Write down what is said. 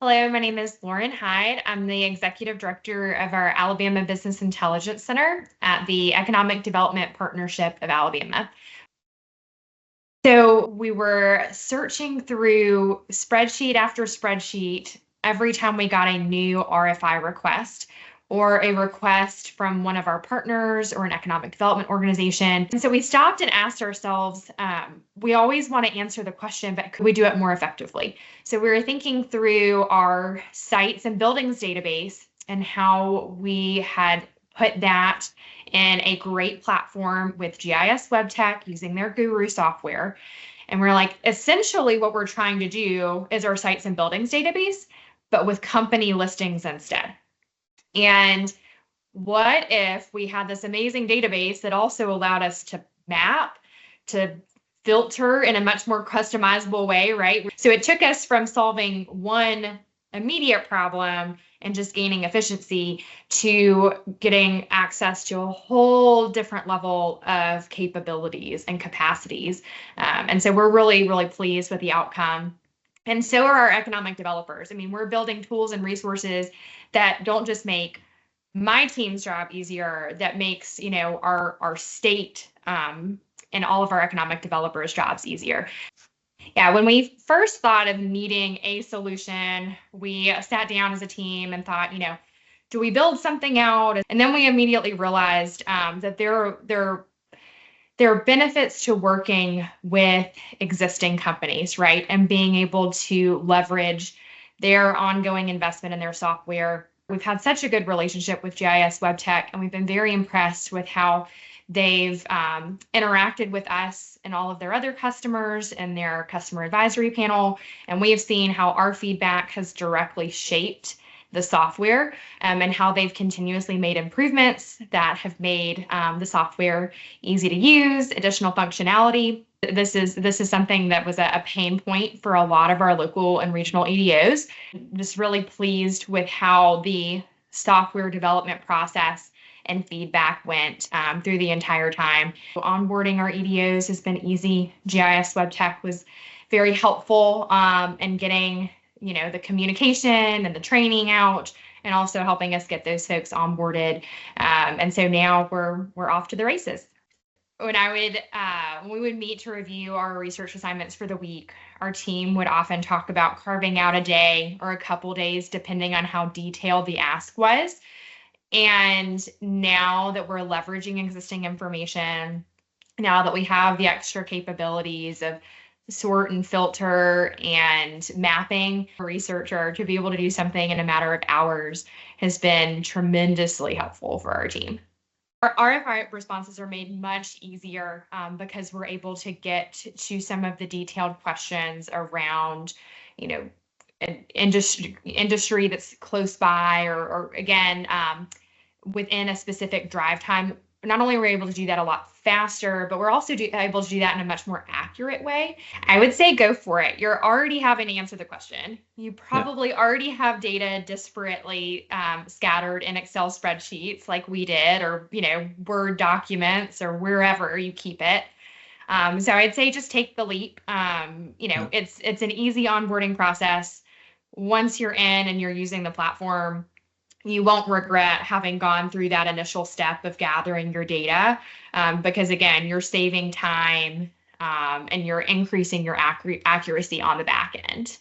Hello, my name is Lauren Hyde. I'm the Executive Director of our Alabama Business Intelligence Center at the Economic Development Partnership of Alabama. So we were searching through spreadsheet after spreadsheet every time we got a new RFI request or a request from one of our partners or an economic development organization. And so we stopped and asked ourselves, we always want to answer the question, but could we do it more effectively? So we were thinking through our sites and buildings database and how we had put that in a great platform with GIS WebTech using their Guru software. And we're like, essentially what we're trying to do is our sites and buildings database, but with company listings instead. And what if we had this amazing database that also allowed us to map, to filter in a much more customizable way, right? So it took us from solving one immediate problem and just gaining efficiency to getting access to a whole different level of capabilities and capacities. And so we're really, really pleased with the outcome. And so are our economic developers. I mean, we're building tools and resources that don't just make my team's job easier, that makes, our state and all of our economic developers' jobs easier. Yeah, when we first thought of needing a solution, we sat down as a team and thought, do we build something out? And then we immediately realized that there are benefits to working with existing companies, right? And being able to leverage their ongoing investment in their software. We've had such a good relationship with GIS WebTech, and we've been very impressed with how they've interacted with us and all of their other customers and their customer advisory panel. And we have seen how our feedback has directly shaped the software and how they've continuously made improvements that have made the software easy to use, additional functionality. This is something that was a pain point for a lot of our local and regional EDOs. Just really pleased with how the software development process and feedback went through the entire time. Onboarding our EDOs has been easy. GIS WebTech was very helpful in getting the communication and the training out, and also helping us get those folks onboarded. And so now we're off to the races. When we would meet to review our research assignments for the week, our team would often talk about carving out a day or a couple days, depending on how detailed the ask was. And now that we're leveraging existing information, now that we have the extra capabilities of sort and filter and mapping, a researcher to be able to do something in a matter of hours has been tremendously helpful for our team. Our RFI responses are made much easier because we're able to get to some of the detailed questions around, an industry that's close by, or again, within a specific drive time. Not only are we able to do that a lot faster, but we're also able to do that in a much more accurate way. I would say go for it. You're already having to answer the question. You probably already have data disparately scattered in Excel spreadsheets like we did, or Word documents, or wherever you keep it. So I'd say just take the leap. It's an easy onboarding process. Once you're in and you're using the platform, you won't regret having gone through that initial step of gathering your data, because again, you're saving time and you're increasing your accuracy on the back end.